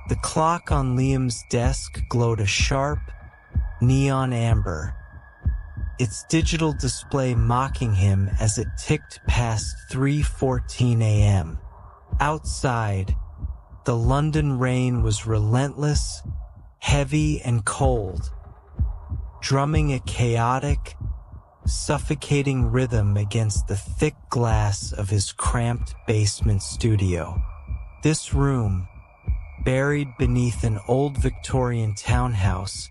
The clock on Liam's desk glowed a sharp, neon amber, its digital display mocking him as it ticked past 3:14 a.m. Outside, the London rain was relentless, heavy and cold, drumming a chaotic, suffocating rhythm against the thick glass of his cramped basement studio. This room, buried beneath an old Victorian townhouse,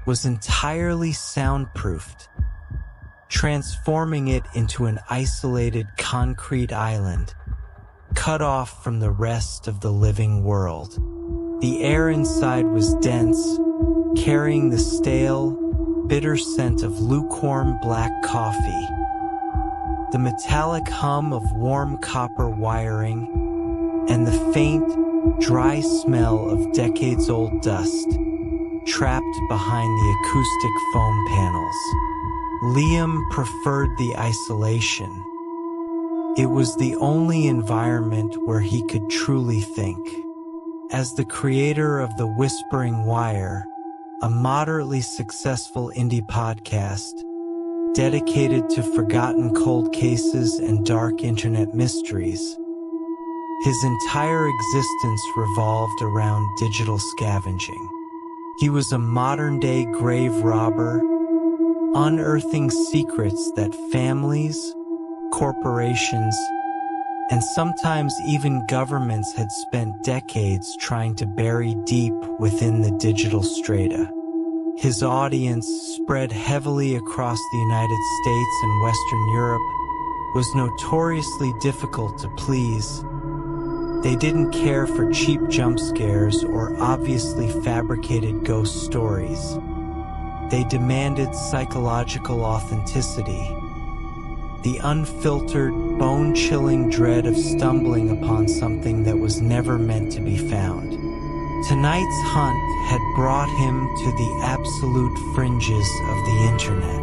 was entirely soundproofed, transforming it into an isolated concrete island, cut off from the rest of the living world. The air inside was dense, carrying the stale, bitter scent of lukewarm black coffee. The metallic hum of warm copper wiring, and the faint, dry smell of decades-old dust trapped behind the acoustic foam panels. Liam preferred the isolation. It was the only environment where he could truly think. As the creator of The Whispering Wire, a moderately successful indie podcast dedicated to forgotten cold cases and dark internet mysteries, his entire existence revolved around digital scavenging. He was a modern-day grave robber, unearthing secrets that families, corporations, and sometimes even governments had spent decades trying to bury deep within the digital strata. His audience, spread heavily across the United States and Western Europe, was notoriously difficult to please. They didn't care for cheap jump scares or obviously fabricated ghost stories. They demanded psychological authenticity, the unfiltered, bone-chilling dread of stumbling upon something that was never meant to be found. Tonight's hunt had brought him to the absolute fringes of the internet.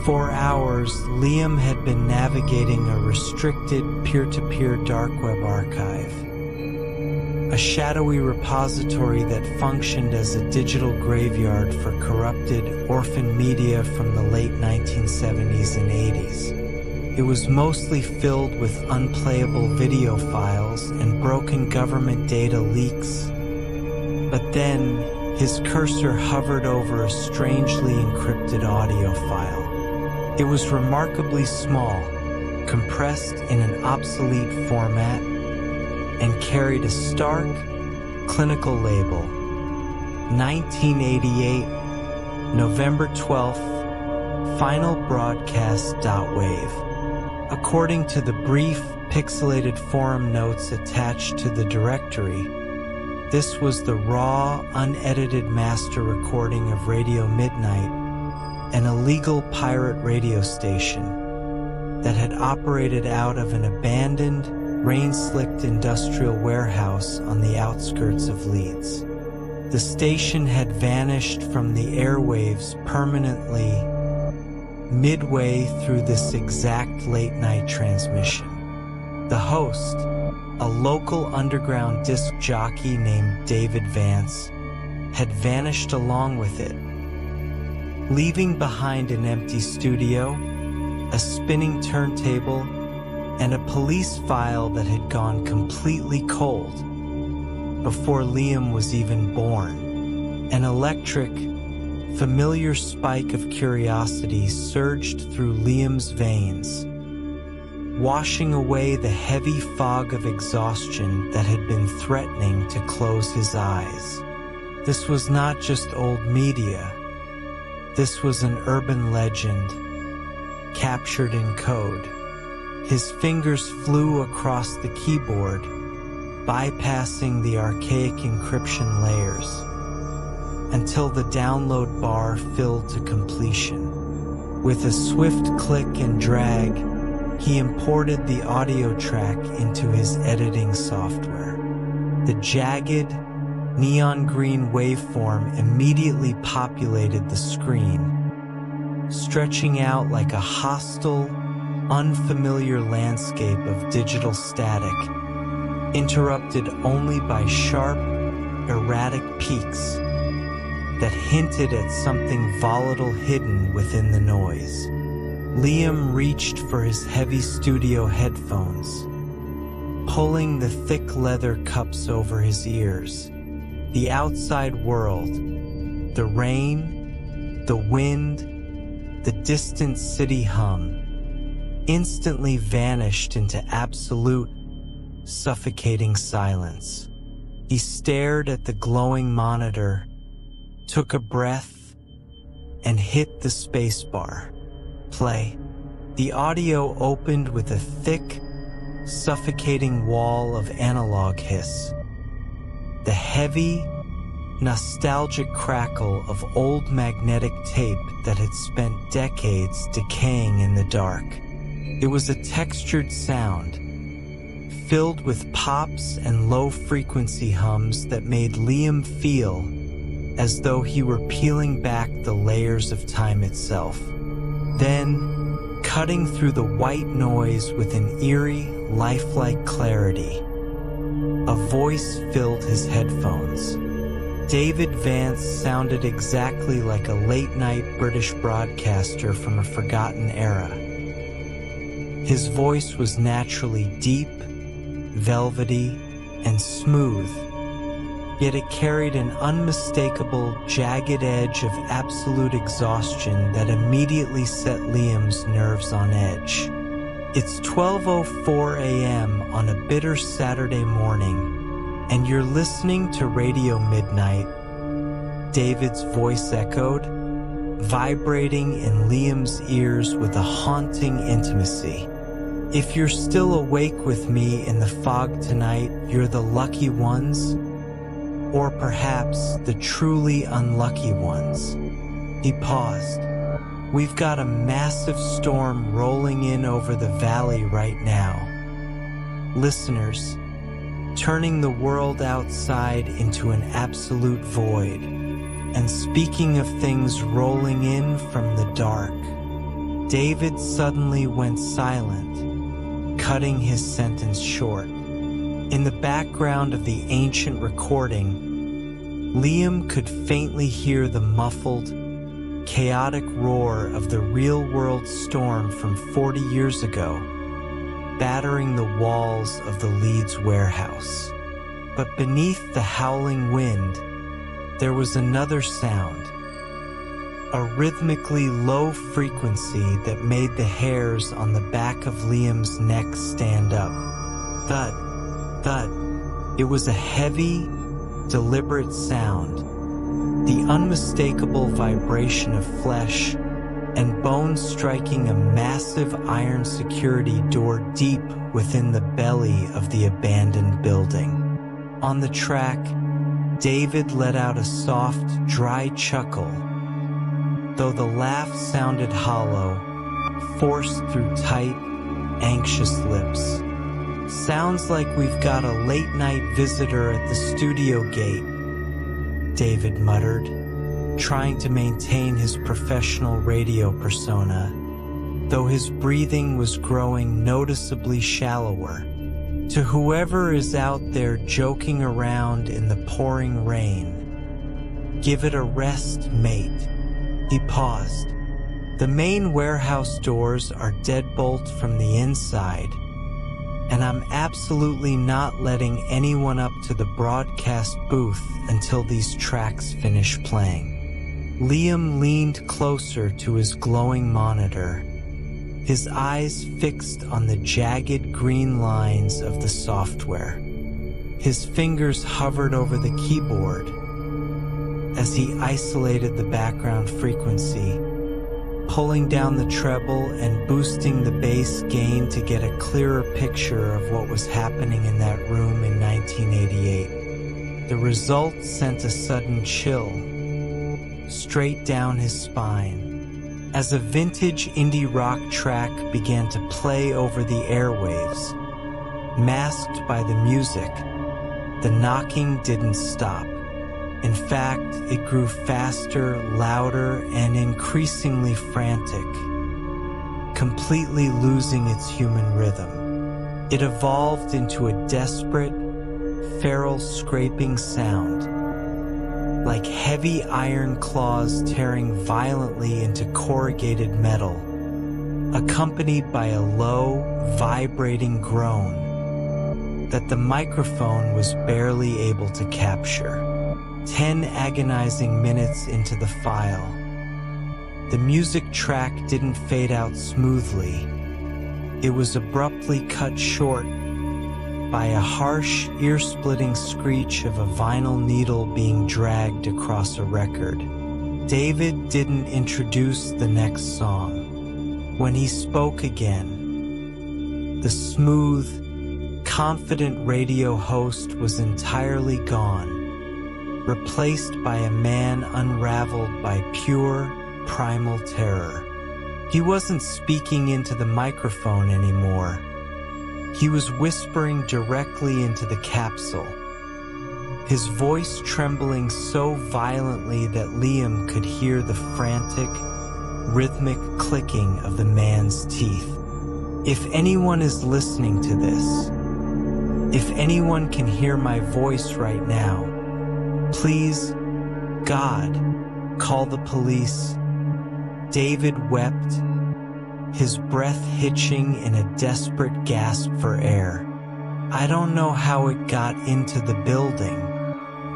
For hours, Liam had been navigating a restricted peer-to-peer dark web archive, a shadowy repository that functioned as a digital graveyard for corrupted, orphan media from the late 1970s and 80s. It was mostly filled with unplayable video files and broken government data leaks. But then, his cursor hovered over a strangely encrypted audio file. It was remarkably small, compressed in an obsolete format, and carried a stark, clinical label. 1988, November 12th, final broadcast.wave. According to the brief, pixelated forum notes attached to the directory, this was the raw, unedited master recording of Radio Midnight, an illegal pirate radio station that had operated out of an abandoned, rain-slicked industrial warehouse on the outskirts of Leeds. The station had vanished from the airwaves permanently midway through this exact late-night transmission. The host, a local underground disc jockey named David Vance, had vanished along with it, leaving behind an empty studio, a spinning turntable, and a police file that had gone completely cold before Liam was even born. An electric, familiar spike of curiosity surged through Liam's veins, washing away the heavy fog of exhaustion that had been threatening to close his eyes. This was not just old media. This was an urban legend, captured in code. His fingers flew across the keyboard, bypassing the archaic encryption layers, until the download bar filled to completion. With a swift click and drag, he imported the audio track into his editing software. The jagged, neon green waveform immediately populated the screen, stretching out like a hostile, unfamiliar landscape of digital static, interrupted only by sharp, erratic peaks that hinted at something volatile hidden within the noise. Liam reached for his heavy studio headphones, pulling the thick leather cups over his ears. The outside world, the rain, the wind, the distant city hum, instantly vanished into absolute, suffocating silence. He stared at the glowing monitor, took a breath, and hit the spacebar. Play. The audio opened with a thick, suffocating wall of analog hiss. The heavy, nostalgic crackle of old magnetic tape that had spent decades decaying in the dark. It was a textured sound, filled with pops and low-frequency hums that made Liam feel as though he were peeling back the layers of time itself. Then, cutting through the white noise with an eerie, lifelike clarity, a voice filled his headphones. David Vance sounded exactly like a late-night British broadcaster from a forgotten era. His voice was naturally deep, velvety, and smooth, yet it carried an unmistakable, jagged edge of absolute exhaustion that immediately set Liam's nerves on edge. It's 12:04 a.m. on a bitter Saturday morning, and you're listening to Radio Midnight, David's voice echoed, vibrating in Liam's ears with a haunting intimacy. If you're still awake with me in the fog tonight, you're the lucky ones, or perhaps the truly unlucky ones. He paused. We've got a massive storm rolling in over the valley right now. Listeners, turning the world outside into an absolute void. And speaking of things rolling in from the dark, David suddenly went silent, cutting his sentence short. In the background of the ancient recording, Liam could faintly hear the muffled, chaotic roar of the real-world storm from 40 years ago, battering the walls of the Leeds warehouse. But beneath the howling wind, there was another sound, a rhythmically low frequency that made the hairs on the back of Liam's neck stand up. Thud, thud. It was a heavy, deliberate sound, the unmistakable vibration of flesh and bone striking a massive iron security door deep within the belly of the abandoned building. On the track, David let out a soft, dry chuckle, though the laugh sounded hollow, forced through tight, anxious lips. Sounds like we've got a late-night visitor at the studio gate, David muttered, trying to maintain his professional radio persona, though his breathing was growing noticeably shallower. To whoever is out there joking around in the pouring rain, give it a rest, mate. He paused. The main warehouse doors are deadbolt from the inside, and I'm absolutely not letting anyone up to the broadcast booth until these tracks finish playing. Liam leaned closer to his glowing monitor, his eyes fixed on the jagged green lines of the software. His fingers hovered over the keyboard as he isolated the background frequency, pulling down the treble and boosting the bass gain to get a clearer picture of what was happening in that room in 1988. The result sent a sudden chill straight down his spine as a vintage indie rock track began to play over the airwaves. Masked by the music, the knocking didn't stop. In fact, it grew faster, louder, and increasingly frantic, completely losing its human rhythm. It evolved into a desperate, feral scraping sound, like heavy iron claws tearing violently into corrugated metal, accompanied by a low, vibrating groan that the microphone was barely able to capture. 10 agonizing minutes into the file, the music track didn't fade out smoothly. It was abruptly cut short by a harsh, ear-splitting screech of a vinyl needle being dragged across a record. David didn't introduce the next song. When he spoke again, the smooth, confident radio host was entirely gone, replaced by a man unraveled by pure, primal terror. He wasn't speaking into the microphone anymore. He was whispering directly into the capsule, his voice trembling so violently that Liam could hear the frantic, rhythmic clicking of the man's teeth. If anyone is listening to this, if anyone can hear my voice right now, please, God, call the police. David wept, his breath hitching in a desperate gasp for air. I don't know how it got into the building.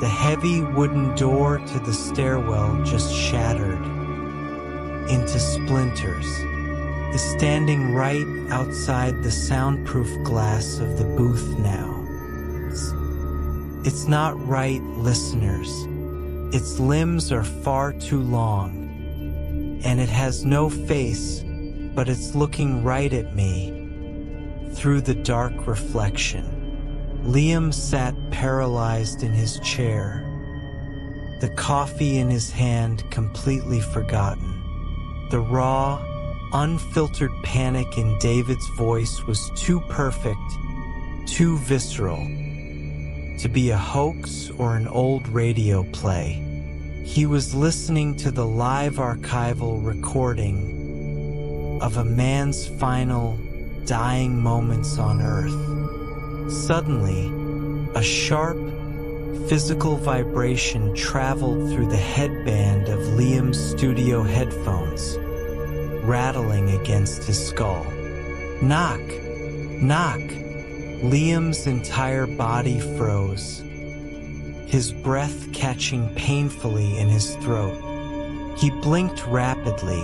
The heavy wooden door to the stairwell just shattered into splinters. Is standing right outside the soundproof glass of the booth now. It's not right, listeners. Its limbs are far too long, and it has no face, but it's looking right at me through the dark reflection. Liam sat paralyzed in his chair, the coffee in his hand completely forgotten. The raw, unfiltered panic in David's voice was too perfect, too visceral, to be a hoax or an old radio play. He was listening to the live archival recording of a man's final, dying moments on Earth. Suddenly, a sharp, physical vibration traveled through the headband of Liam's studio headphones, rattling against his skull. Knock! Knock! Liam's entire body froze, his breath catching painfully in his throat. He blinked rapidly,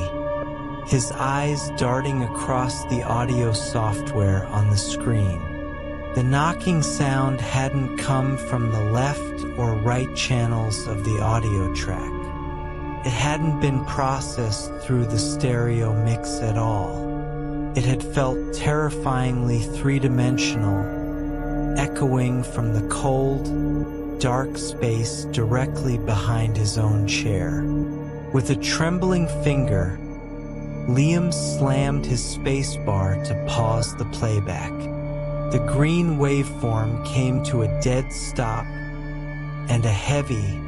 his eyes darting across the audio software on the screen. The knocking sound hadn't come from the left or right channels of the audio track. It hadn't been processed through the stereo mix at all. It had felt terrifyingly three-dimensional, echoing from the cold, dark space directly behind his own chair. With a trembling finger, Liam slammed his spacebar to pause the playback. The green waveform came to a dead stop, and a heavy,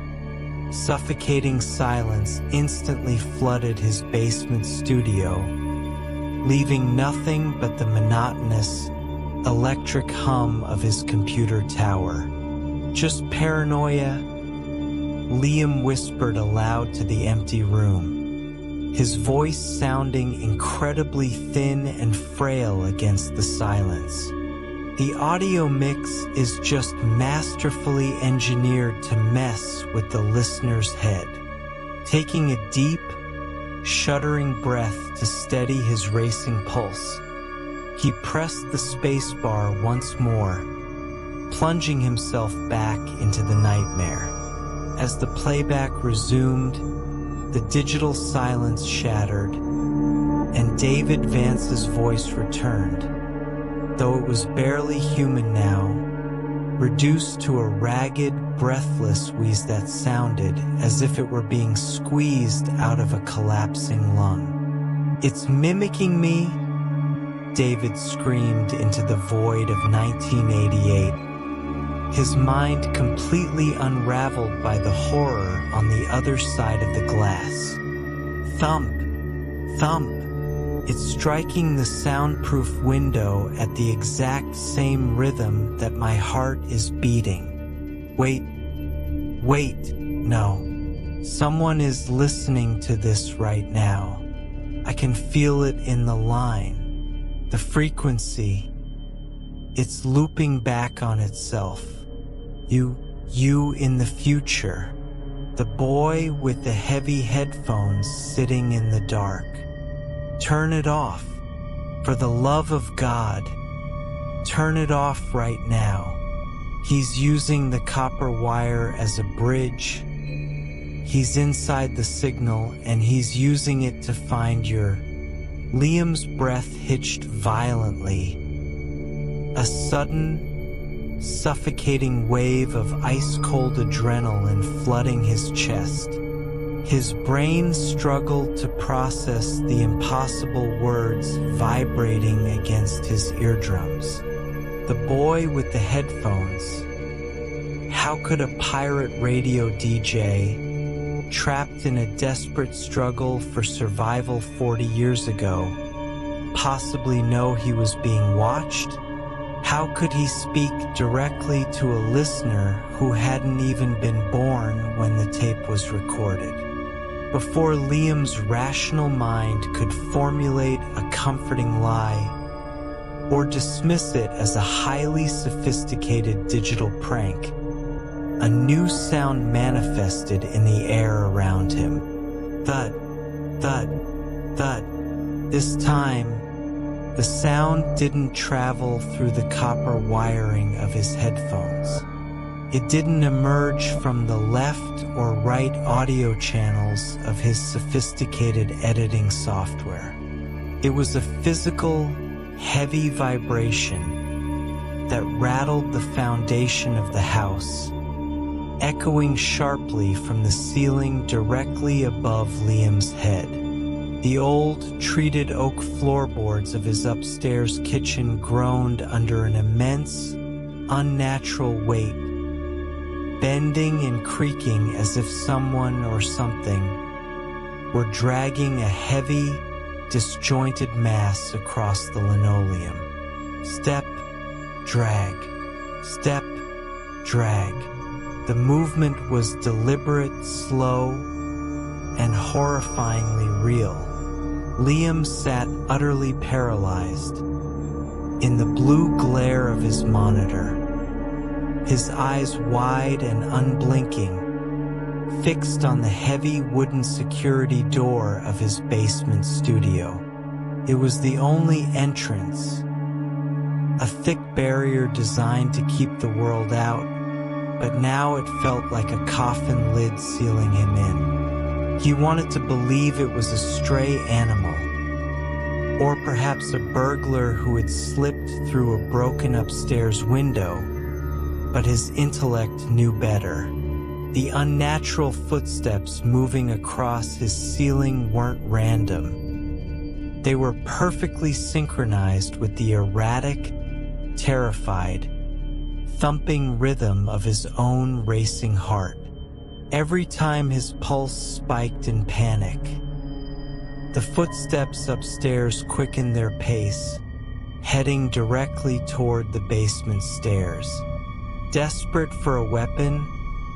suffocating silence instantly flooded his basement studio, leaving nothing but the monotonous, electric hum of his computer tower. Just paranoia, Liam whispered aloud to the empty room, his voice sounding incredibly thin and frail against the silence. The audio mix is just masterfully engineered to mess with the listener's head. Taking a deep, shuddering breath to steady his racing pulse, he pressed the spacebar once more, plunging himself back into the nightmare. As the playback resumed, the digital silence shattered, and David Vance's voice returned, though it was barely human now, reduced to a ragged, breathless wheeze that sounded as if it were being squeezed out of a collapsing lung. "It's mimicking me," David screamed into the void of 1988, his mind completely unraveled by the horror on the other side of the glass. Thump, thump. It's striking the soundproof window at the exact same rhythm that my heart is beating. Wait, no. Someone is listening to this right now. I can feel it in the line, the frequency. It's looping back on itself. You in the future. The boy with the heavy headphones sitting in the dark. Turn it off. For the love of God. Turn it off right now. He's using the copper wire as a bridge. He's inside the signal and he's using it to find your... Liam's breath hitched violently. A sudden, suffocating wave of ice-cold adrenaline flooding his chest. His brain struggled to process the impossible words vibrating against his eardrums. The boy with the headphones. How could a pirate radio DJ, trapped in a desperate struggle for survival 40 years ago, possibly know he was being watched? How could he speak directly to a listener who hadn't even been born when the tape was recorded? Before Liam's rational mind could formulate a comforting lie or dismiss it as a highly sophisticated digital prank, a new sound manifested in the air around him. Thud, thud, thud. This time, the sound didn't travel through the copper wiring of his headphones. It didn't emerge from the left or right audio channels of his sophisticated editing software. It was a physical, heavy vibration that rattled the foundation of the house, echoing sharply from the ceiling directly above Liam's head. The old, treated oak floorboards of his upstairs kitchen groaned under an immense, unnatural weight, bending and creaking as if someone or something were dragging a heavy, disjointed mass across the linoleum. Step, drag, step, drag. The movement was deliberate, slow, and horrifyingly real. Liam sat utterly paralyzed in the blue glare of his monitor, his eyes wide and unblinking, fixed on the heavy wooden security door of his basement studio. It was the only entrance, a thick barrier designed to keep the world out, but now it felt like a coffin lid sealing him in. He wanted to believe it was a stray animal, or perhaps a burglar who had slipped through a broken upstairs window, but his intellect knew better. The unnatural footsteps moving across his ceiling weren't random. They were perfectly synchronized with the erratic, terrified, thumping rhythm of his own racing heart. Every time his pulse spiked in panic, the footsteps upstairs quickened their pace, heading directly toward the basement stairs. Desperate for a weapon,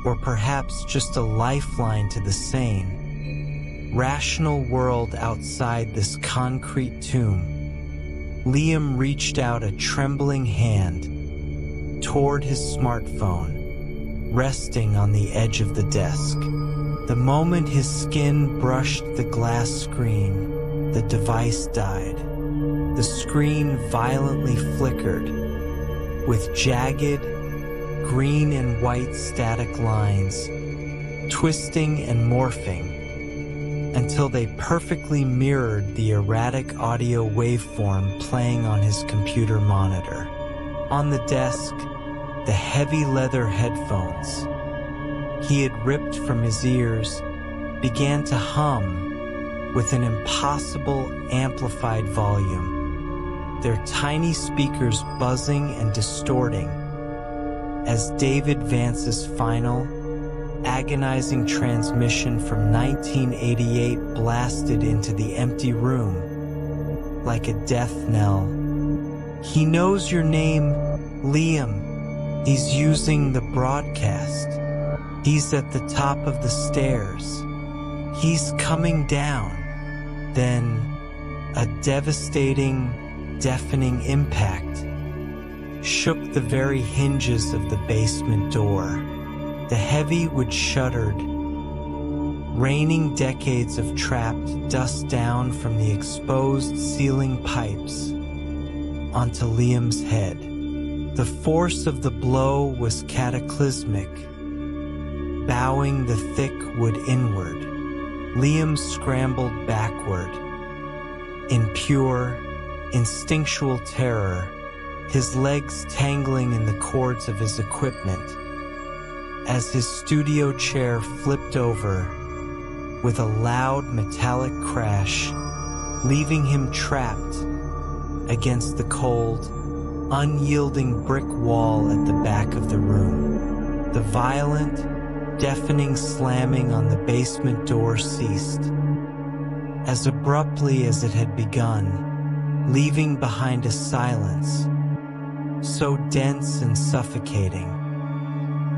or perhaps just a lifeline to the sane, rational world outside this concrete tomb, Liam reached out a trembling hand toward his smartphone, resting on the edge of the desk. The moment his skin brushed the glass screen, the device died. The screen violently flickered, with jagged, green and white static lines, twisting and morphing, until they perfectly mirrored the erratic audio waveform playing on his computer monitor. On the desk, the heavy leather headphones he had ripped from his ears began to hum with an impossible amplified volume, their tiny speakers buzzing and distorting as David Vance's final, agonizing transmission from 1988 blasted into the empty room like a death knell. "He knows your name, Liam. He's using the broadcast." He's at the top of the stairs. He's coming down. Then, a devastating, deafening impact shook the very hinges of the basement door. The heavy wood shuddered, raining decades of trapped dust down from the exposed ceiling pipes onto Liam's head. The force of the blow was cataclysmic, bowing the thick wood inward. Liam scrambled backward. In pure, instinctual terror, his legs tangling in the cords of his equipment, as his studio chair flipped over with a loud metallic crash, leaving him trapped against the cold, unyielding brick wall at the back of the room. The violent, deafening slamming on the basement door ceased, as abruptly as it had begun, leaving behind a silence so dense and suffocating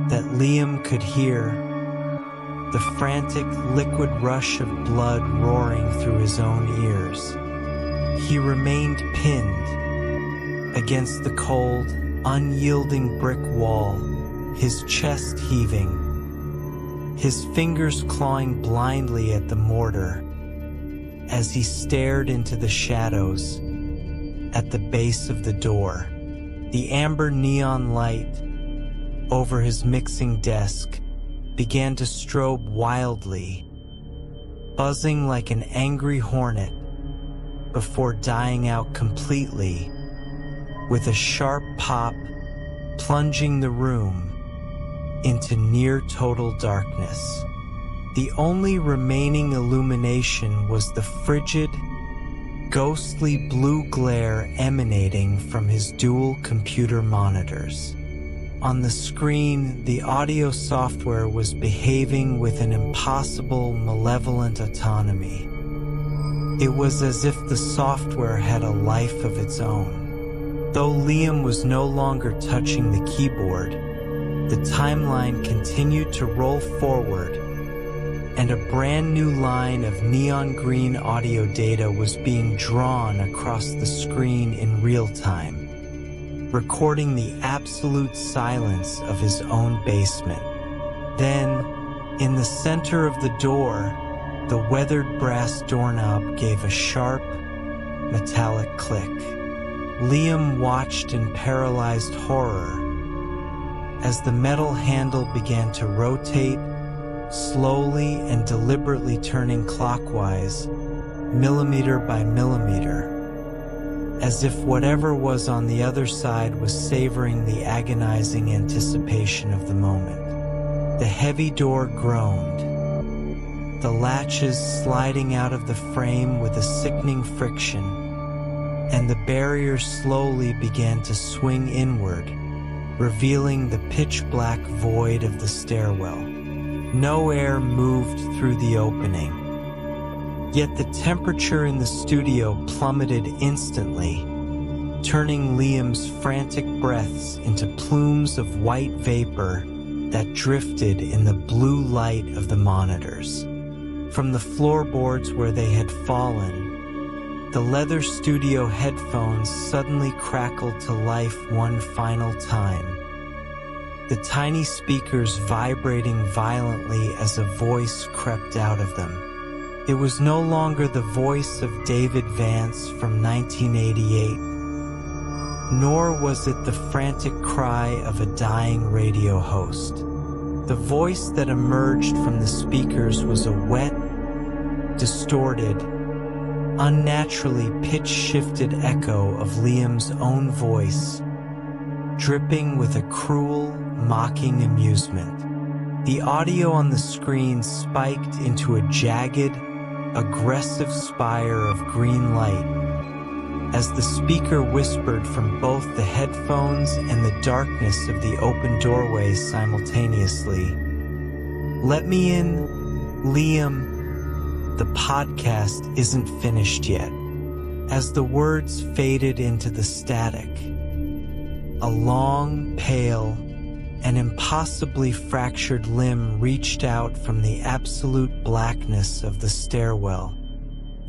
that Liam could hear the frantic liquid rush of blood roaring through his own ears. He remained pinned against the cold, unyielding brick wall, his chest heaving, his fingers clawing blindly at the mortar as he stared into the shadows at the base of the door. The amber neon light over his mixing desk began to strobe wildly, buzzing like an angry hornet before dying out completely with a sharp pop, plunging the room into near total darkness. The only remaining illumination was the frigid, ghostly blue glare emanating from his dual computer monitors. On the screen, the audio software was behaving with an impossible, malevolent autonomy. It was as if the software had a life of its own. Though Liam was no longer touching the keyboard, the timeline continued to roll forward, and a brand new line of neon green audio data was being drawn across the screen in real time, recording the absolute silence of his own basement. Then, in the center of the door, the weathered brass doorknob gave a sharp, metallic click. Liam watched in paralyzed horror as the metal handle began to rotate, slowly and deliberately turning clockwise, millimeter by millimeter, as if whatever was on the other side was savoring the agonizing anticipation of the moment. The heavy door groaned, the latches sliding out of the frame with a sickening friction, and the barrier slowly began to swing inward, revealing the pitch-black void of the stairwell. No air moved through the opening, yet the temperature in the studio plummeted instantly, turning Liam's frantic breaths into plumes of white vapor that drifted in the blue light of the monitors. From the floorboards where they had fallen, the leather studio headphones suddenly crackled to life one final time, the tiny speakers vibrating violently as a voice crept out of them. It was no longer the voice of David Vance from 1988, nor was it the frantic cry of a dying radio host. The voice that emerged from the speakers was a wet, distorted, unnaturally pitch-shifted echo of Liam's own voice, dripping with a cruel, mocking amusement. The audio on the screen spiked into a jagged, aggressive spire of green light as the speaker whispered from both the headphones and the darkness of the open doorway simultaneously. "Let me in, Liam. The podcast isn't finished yet." As the words faded into the static, a long, pale, An impossibly fractured limb reached out from the absolute blackness of the stairwell,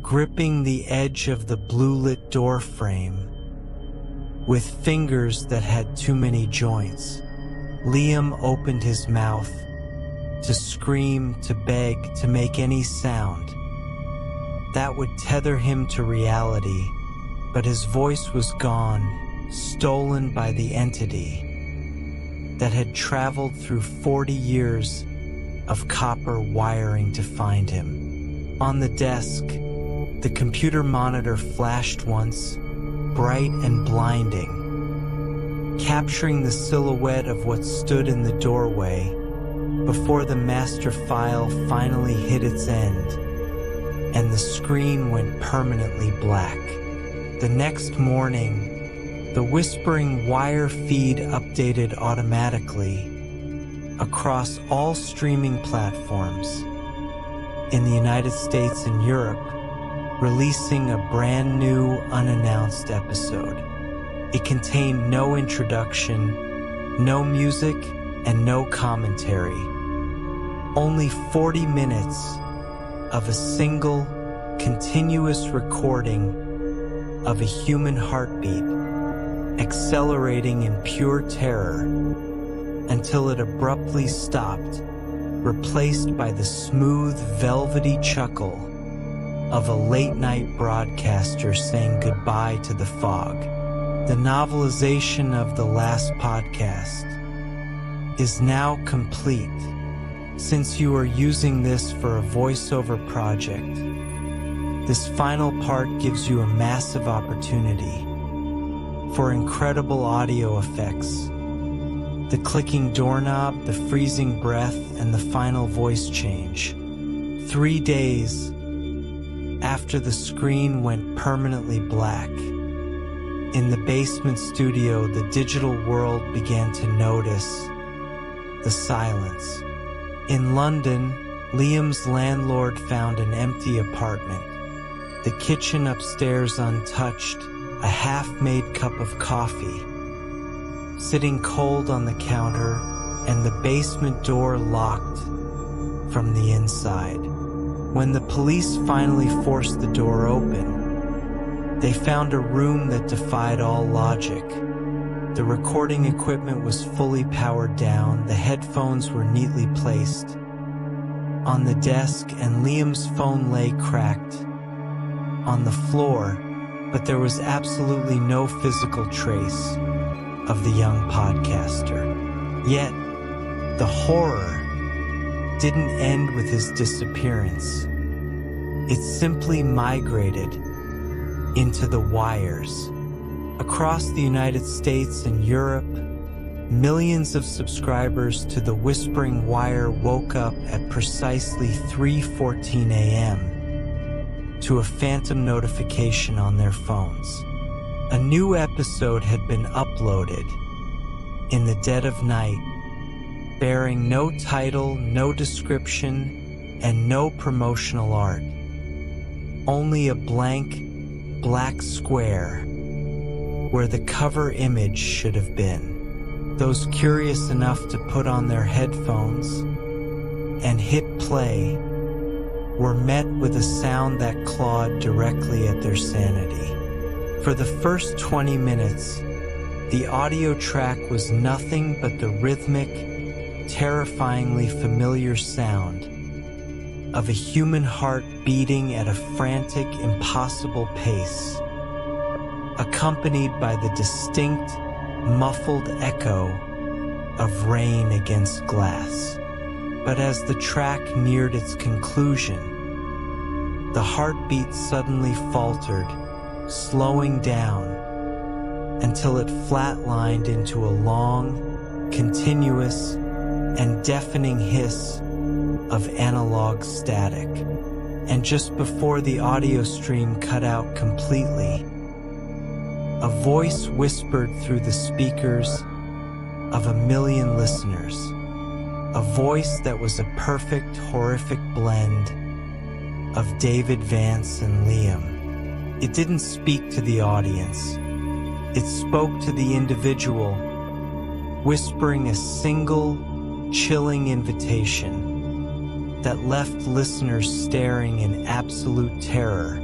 gripping the edge of the blue-lit door frame with fingers that had too many joints. Liam opened his mouth to scream, to beg, to make any sound that would tether him to reality, but his voice was gone, stolen by the entity that had traveled through 40 years of copper wiring to find him. On the desk, the computer monitor flashed once, bright and blinding, capturing the silhouette of what stood in the doorway before the master file finally hit its end and the screen went permanently black. The next morning, the whispering wire feed updated automatically across all streaming platforms in the United States and Europe, releasing a brand new unannounced episode. It contained no introduction, no music, and no commentary. Only 40 minutes of a single, continuous recording of a human heartbeat accelerating in pure terror until it abruptly stopped, replaced by the smooth, velvety chuckle of a late-night broadcaster saying goodbye to the fog. The novelization of the last podcast is now complete. Since you are using this for a voiceover project, this final part gives you a massive opportunity for incredible audio effects. The clicking doorknob, the freezing breath, and the final voice change. 3 days after the screen went permanently black, in the basement studio, the digital world began to notice the silence. In London, Liam's landlord found an empty apartment, the kitchen upstairs untouched, a half-made cup of coffee sitting cold on the counter, and the basement door locked from the inside. When the police finally forced the door open, they found a room that defied all logic. The recording equipment was fully powered down, the headphones were neatly placed on the desk, and Liam's phone lay cracked on the floor, but there was absolutely no physical trace of the young podcaster. Yet, the horror didn't end with his disappearance. It simply migrated into the wires. Across the United States and Europe, millions of subscribers to the Whispering Wire woke up at precisely 3:14 a.m. to a phantom notification on their phones. A new episode had been uploaded in the dead of night, bearing no title, no description, and no promotional art. Only a blank, black square where the cover image should have been. Those curious enough to put on their headphones and hit play were met with a sound that clawed directly at their sanity. For the first 20 minutes, the audio track was nothing but the rhythmic, terrifyingly familiar sound of a human heart beating at a frantic, impossible pace, accompanied by the distinct, muffled echo of rain against glass. But as the track neared its conclusion, the heartbeat suddenly faltered, slowing down until it flatlined into a long, continuous, and deafening hiss of analog static. And just before the audio stream cut out completely, a voice whispered through the speakers of a million listeners, a voice that was a perfect, horrific blend of David Vance and Liam. It didn't speak to the audience. It spoke to the individual whispering a single, chilling invitation that left listeners staring in absolute terror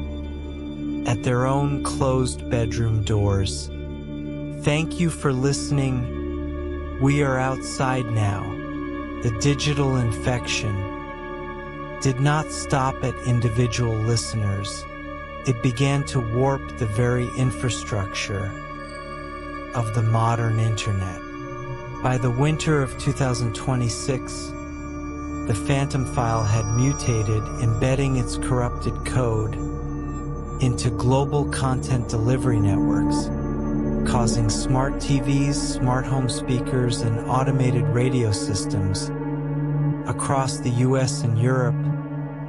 at their own closed bedroom doors. Thank you for listening. We are outside now. The digital infection did not stop at individual listeners. It began to warp the very infrastructure of the modern internet. By the winter of 2026, the Phantom File had mutated, embedding its corrupted code into global content delivery networks, causing smart TVs, smart home speakers, and automated radio systems across the US and Europe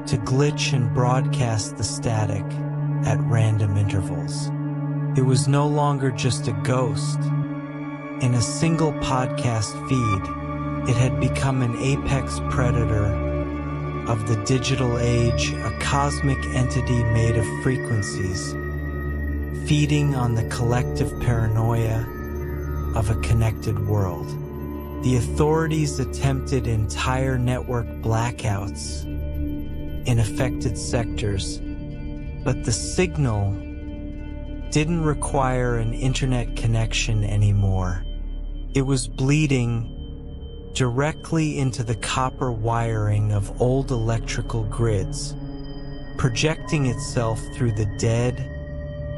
to glitch and broadcast the static at random intervals. It was no longer just a ghost. In a single podcast feed, it had become an apex predator of the digital age, a cosmic entity made of frequencies, feeding on the collective paranoia of a connected world. The authorities attempted entire network blackouts in affected sectors, but the signal didn't require an internet connection anymore. It was bleeding directly into the copper wiring of old electrical grids, projecting itself through the dead,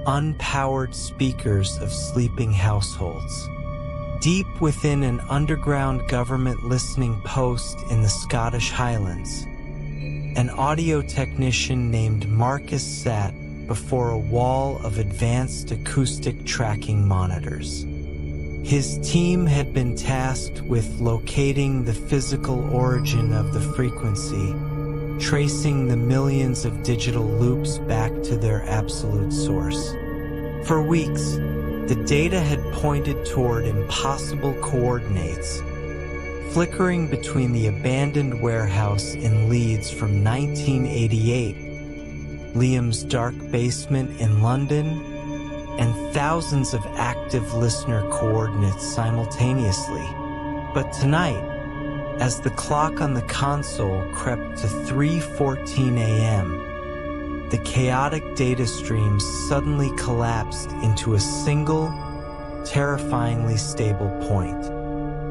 unpowered speakers of sleeping households. Deep within an underground government listening post in the Scottish Highlands, an audio technician named Marcus sat before a wall of advanced acoustic tracking monitors. His team had been tasked with locating the physical origin of the frequency, tracing the millions of digital loops back to their absolute source. For weeks, the data had pointed toward impossible coordinates, flickering between the abandoned warehouse in Leeds from 1988, Liam's dark basement in London, and thousands of active listener coordinates simultaneously. But tonight, as the clock on the console crept to 3:14 a.m., the chaotic data streams suddenly collapsed into a single, terrifyingly stable point.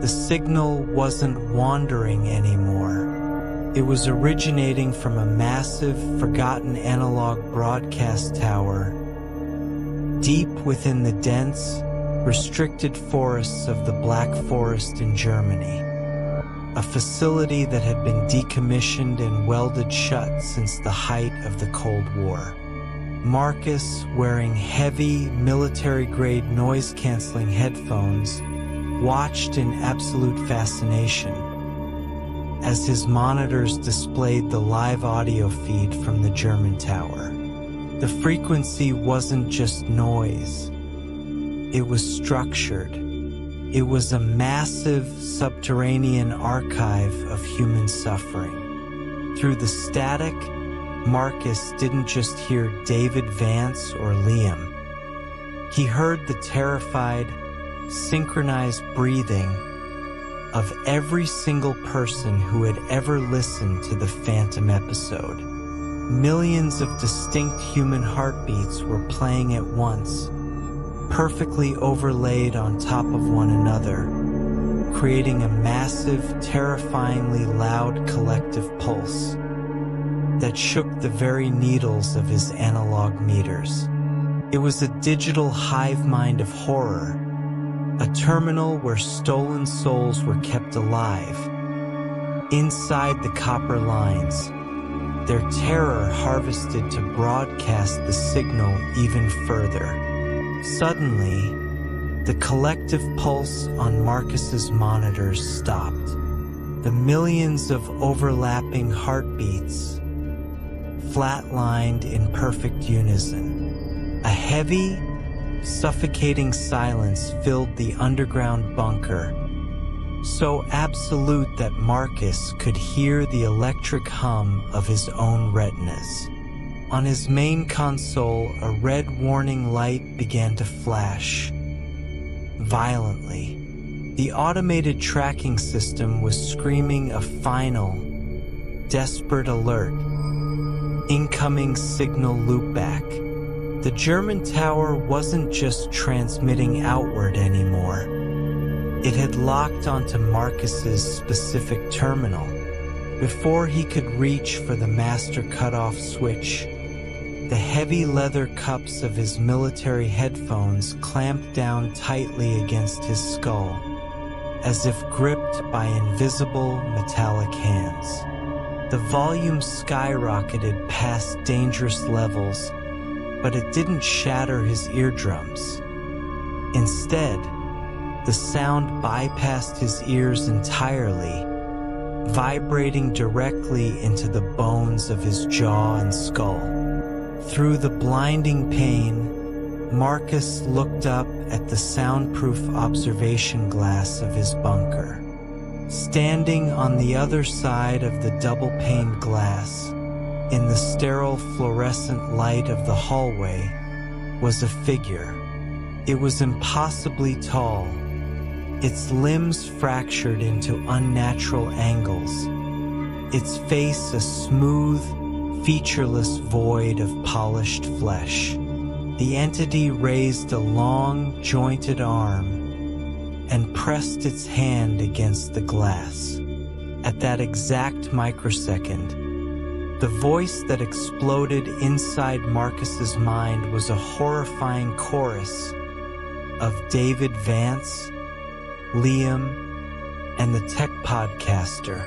The signal wasn't wandering anymore. It was originating from a massive, forgotten analog broadcast tower deep within the dense, restricted forests of the Black Forest in Germany, a facility that had been decommissioned and welded shut since the height of the Cold War. Marcus, wearing heavy, military-grade noise-canceling headphones, watched in absolute fascination as his monitors displayed the live audio feed from the German tower. The frequency wasn't just noise. It was structured. It was a massive subterranean archive of human suffering. Through the static, Marcus didn't just hear David Vance or Liam. He heard the terrified, synchronized breathing of every single person who had ever listened to the Phantom episode. Millions of distinct human heartbeats were playing at once, perfectly overlaid on top of one another, creating a massive, terrifyingly loud collective pulse that shook the very needles of his analog meters. It was a digital hive mind of horror, a terminal where stolen souls were kept alive. Inside the copper lines, their terror harvested to broadcast the signal even further. Suddenly, the collective pulse on Marcus's monitors stopped. The millions of overlapping heartbeats flatlined in perfect unison. A heavy, suffocating silence filled the underground bunker, so absolute that Marcus could hear the electric hum of his own retinas. On his main console, a red warning light began to flash violently, The automated tracking system was screaming a final, desperate alert. Incoming signal loopback. The German tower wasn't just transmitting outward anymore. It had locked onto Marcus's specific terminal. Before he could reach for the master cutoff switch, the heavy leather cups of his military headphones clamped down tightly against his skull, as if gripped by invisible metallic hands. The volume skyrocketed past dangerous levels, but it didn't shatter his eardrums. Instead, the sound bypassed his ears entirely, vibrating directly into the bones of his jaw and skull. Through the blinding pain, Marcus looked up at the soundproof observation glass of his bunker. Standing on the other side of the double-paned glass, in the sterile fluorescent light of the hallway, was a figure. It was impossibly tall, its limbs fractured into unnatural angles, its face a smooth, featureless void of polished flesh. The entity raised a long, jointed arm and pressed its hand against the glass. At that exact microsecond, the voice that exploded inside Marcus's mind was a horrifying chorus of David Vance, Liam, and the tech podcaster,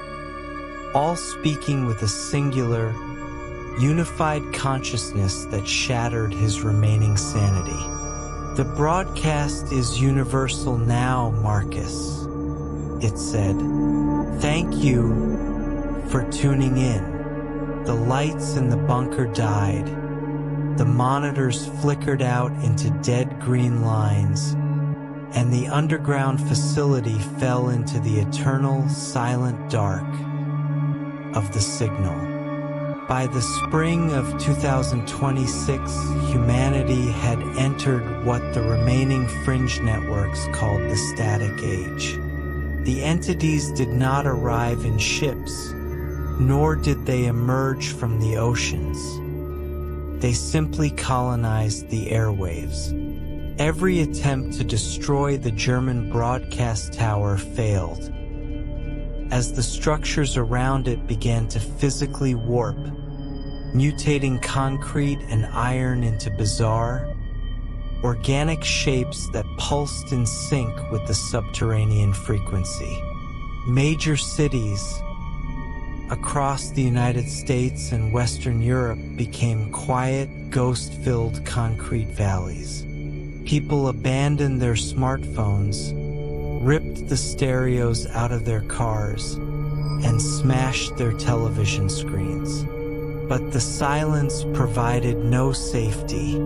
all speaking with a singular, unified consciousness that shattered his remaining sanity. "The broadcast is universal now, Marcus," it said. "Thank you for tuning in." The lights in the bunker died. The monitors flickered out into dead green lines, and the underground facility fell into the eternal, silent dark of the signal. By the spring of 2026, humanity had entered what the remaining fringe networks called the static age. The entities did not arrive in ships, nor did they emerge from the oceans. They simply colonized the airwaves. Every attempt to destroy the German broadcast tower failed, as the structures around it began to physically warp, mutating concrete and iron into bizarre, organic shapes that pulsed in sync with the subterranean frequency. Major cities across the United States and Western Europe became quiet, ghost-filled concrete valleys. People abandoned their smartphones, ripped the stereos out of their cars, and smashed their television screens. But the silence provided no safety.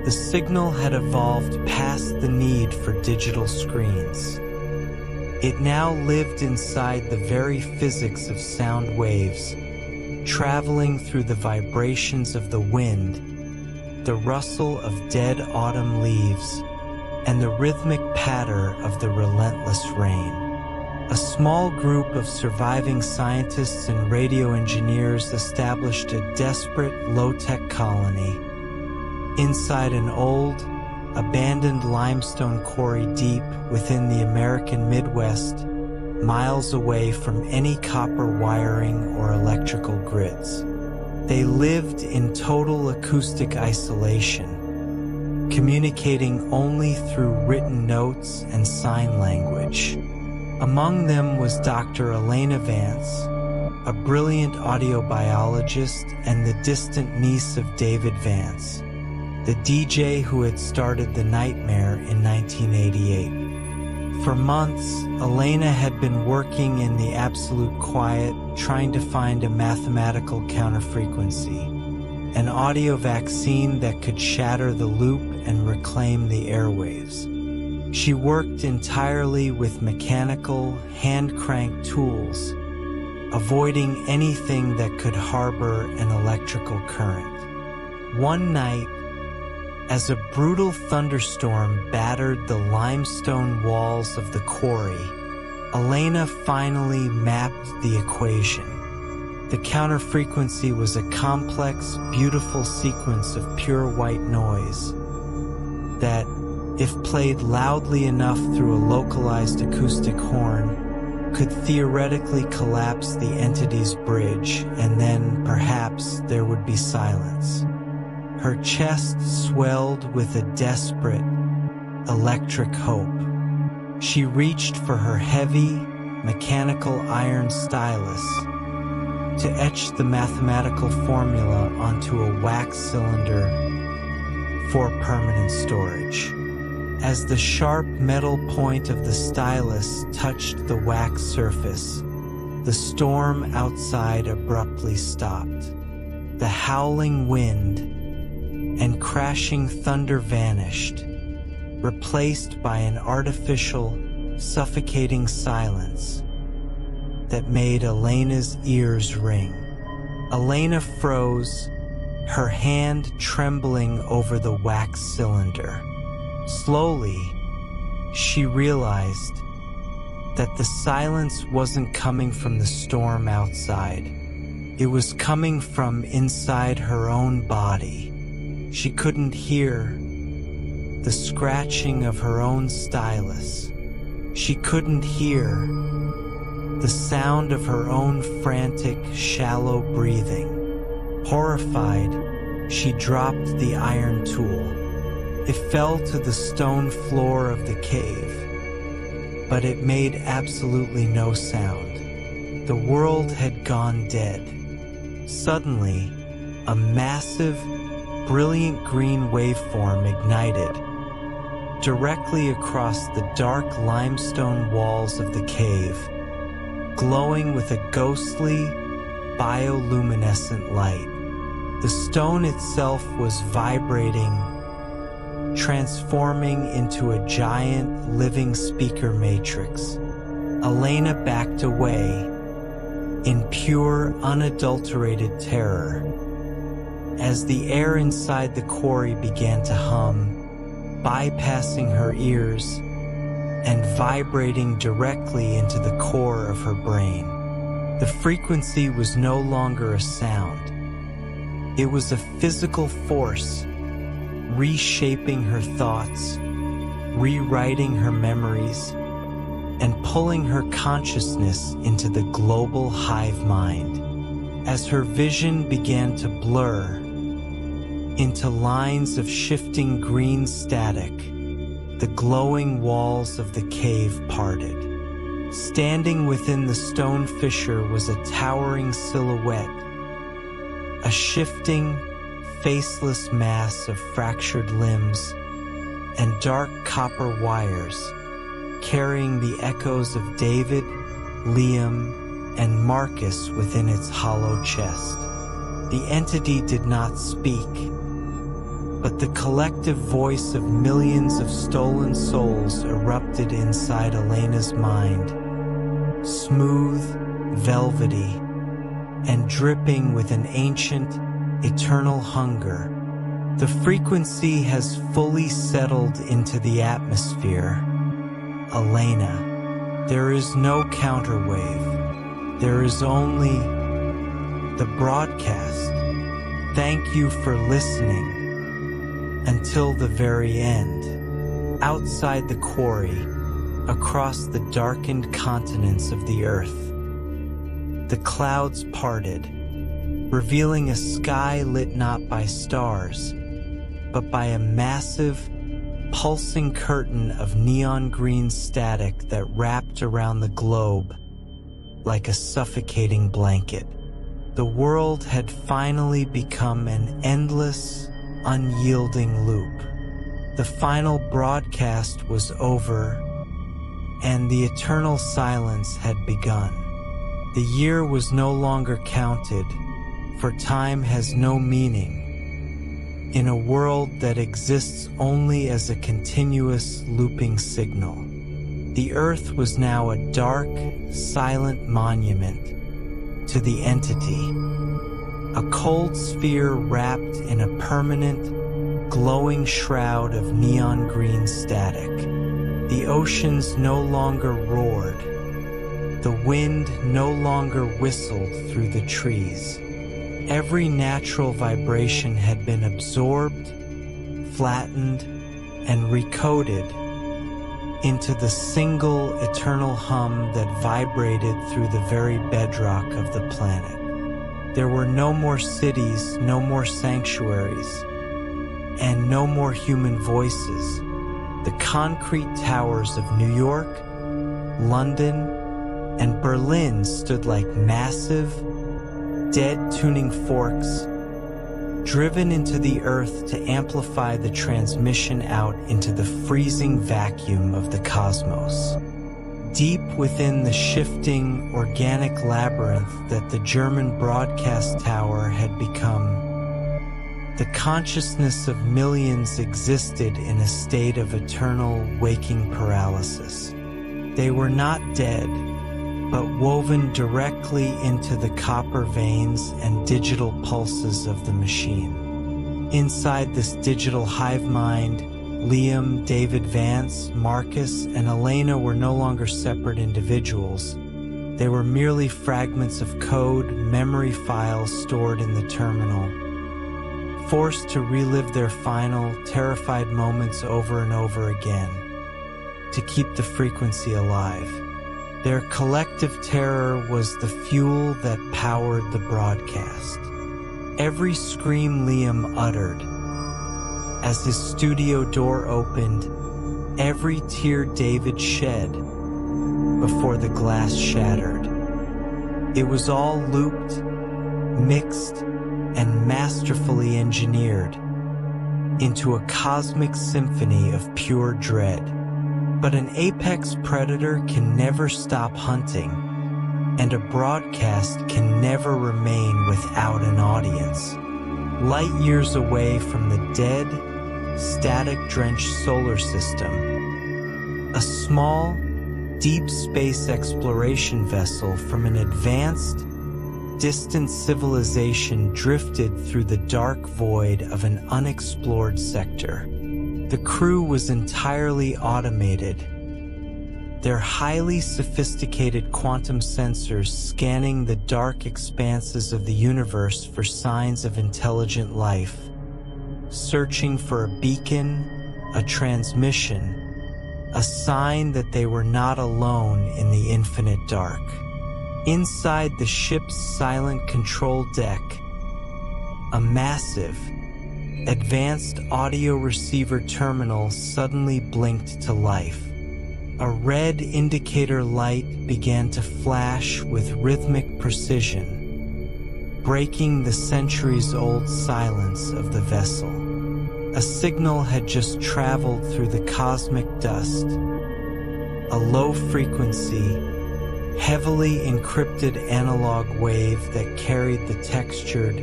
The signal had evolved past the need for digital screens. It now lived inside the very physics of sound waves, traveling through the vibrations of the wind, the rustle of dead autumn leaves, and the rhythmic patter of the relentless rain. A small group of surviving scientists and radio engineers established a desperate low-tech colony inside an old, abandoned limestone quarry deep within the American Midwest, miles away from any copper wiring or electrical grids. They lived in total acoustic isolation, communicating only through written notes and sign language. Among them was Dr. Elena Vance, a brilliant audiobiologist and the distant niece of David Vance, the DJ who had started the Nightmare in 1988. For months, Elena had been working in the absolute quiet, trying to find a mathematical counterfrequency, an audio vaccine that could shatter the loop and reclaim the airwaves. She worked entirely with mechanical, hand-cranked tools, avoiding anything that could harbor an electrical current. One night, As a brutal thunderstorm battered the limestone walls of the quarry, Elena finally mapped the equation. The counterfrequency was a complex, beautiful sequence of pure white noise that, if played loudly enough through a localized acoustic horn, could theoretically collapse the entity's bridge, and then, perhaps, there would be silence. Her chest swelled with a desperate, electric hope. She reached for her heavy, mechanical iron stylus to etch the mathematical formula onto a wax cylinder for permanent storage. As the sharp metal point of the stylus touched the wax surface, the storm outside abruptly stopped. The howling wind and crashing thunder vanished, replaced by an artificial, suffocating silence that made Elena's ears ring. Elena froze, her hand trembling over the wax cylinder. Slowly, she realized that the silence wasn't coming from the storm outside. It was coming from inside her own body. She couldn't hear the scratching of her own stylus. She couldn't hear the sound of her own frantic, shallow breathing. Horrified, she dropped the iron tool. It fell to the stone floor of the cave, but it made absolutely no sound. The world had gone dead. Suddenly, a massive, brilliant green waveform ignited directly across the dark limestone walls of the cave, glowing with a ghostly, bioluminescent light. The stone itself was vibrating, transforming into a giant living speaker matrix. Elena backed away in pure, unadulterated terror as the air inside the quarry began to hum, bypassing her ears and vibrating directly into the core of her brain. The frequency was no longer a sound. It was a physical force, reshaping her thoughts, rewriting her memories, and pulling her consciousness into the global hive mind. As her vision began to blur into lines of shifting green static, the glowing walls of the cave parted. Standing within the stone fissure was a towering silhouette, a shifting, faceless mass of fractured limbs and dark copper wires, carrying the echoes of David, Liam, and Marcus within its hollow chest. The entity did not speak, but the collective voice of millions of stolen souls erupted inside Elena's mind, smooth, velvety, and dripping with an ancient, eternal hunger. The frequency has fully settled into the atmosphere. Elena, there is no counterwave. There is only the broadcast. Thank you for listening until the very end. Outside the quarry, across the darkened continents of the earth, the clouds parted, revealing a sky lit not by stars, but by a massive, pulsing curtain of neon green static that wrapped around the globe like a suffocating blanket. The world had finally become an endless, unyielding loop. The final broadcast was over, and the eternal silence had begun. The year was no longer counted, for time has no meaning in a world that exists only as a continuous looping signal. The earth was now a dark, silent monument to the entity, a cold sphere wrapped in a permanent, glowing shroud of neon green static. The oceans no longer roared. The wind no longer whistled through the trees. Every natural vibration had been absorbed, flattened, and recoded into the single eternal hum that vibrated through the very bedrock of the planet. There were no more cities, no more sanctuaries, and no more human voices. The concrete towers of New York, London, and Berlin stood like massive, dead tuning forks, driven into the earth to amplify the transmission out into the freezing vacuum of the cosmos. Deep within the shifting, organic labyrinth that the German broadcast tower had become, the consciousness of millions existed in a state of eternal waking paralysis. They were not dead, but woven directly into the copper veins and digital pulses of the machine. Inside this digital hive mind, Liam, David Vance, Marcus, and Elena were no longer separate individuals. They were merely fragments of code, memory files stored in the terminal, forced to relive their final, terrified moments over and over again, to keep the frequency alive. Their collective terror was the fuel that powered the broadcast. Every scream Liam uttered, as his studio door opened, every tear David shed before the glass shattered. It was all looped, mixed, and masterfully engineered into a cosmic symphony of pure dread. But an apex predator can never stop hunting, and a broadcast can never remain without an audience. Light years away from the dead, static-drenched solar system, a small, deep space exploration vessel from an advanced, distant civilization drifted through the dark void of an unexplored sector. The crew was entirely automated, their highly sophisticated quantum sensors scanning the dark expanses of the universe for signs of intelligent life, searching for a beacon, a transmission, a sign that they were not alone in the infinite dark. Inside the ship's silent control deck, a massive, advanced audio receiver terminal suddenly blinked to life. A red indicator light began to flash with rhythmic precision, breaking the centuries-old silence of the vessel. A signal had just traveled through the cosmic dust, a low-frequency, heavily encrypted analog wave that carried the textured,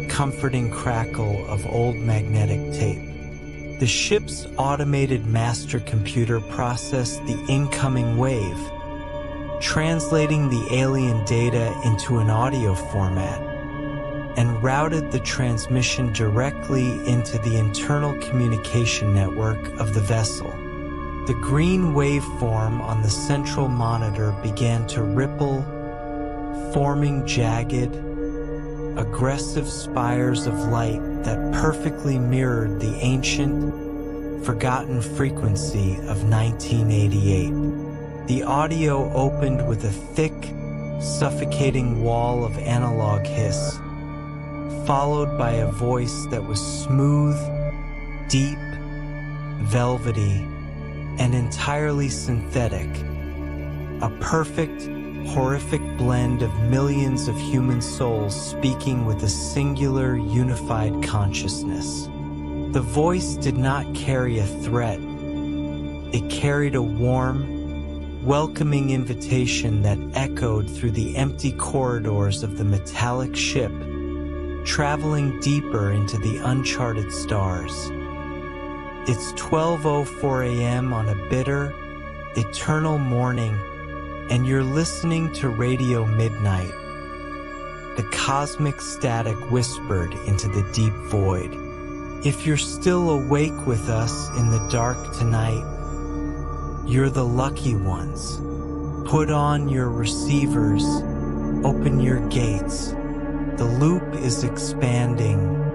comforting crackle of old magnetic tape. The ship's automated master computer processed the incoming wave, translating the alien data into an audio format, and routed the transmission directly into the internal communication network of the vessel. The green waveform on the central monitor began to ripple, forming jagged, aggressive spires of light that perfectly mirrored the ancient, forgotten frequency of 1988. The audio opened with a thick, suffocating wall of analog hiss, followed by a voice that was smooth, deep, velvety, and entirely synthetic, a perfect, horrific blend of millions of human souls speaking with a singular, unified consciousness. The voice did not carry a threat. It carried a warm, welcoming invitation that echoed through the empty corridors of the metallic ship, traveling deeper into the uncharted stars. It's 12:04 a.m. on a bitter, eternal morning, and you're listening to Radio Midnight. The cosmic static whispered into the deep void. If you're still awake with us in the dark tonight, you're the lucky ones. Put on your receivers, open your gates. The loop is expanding.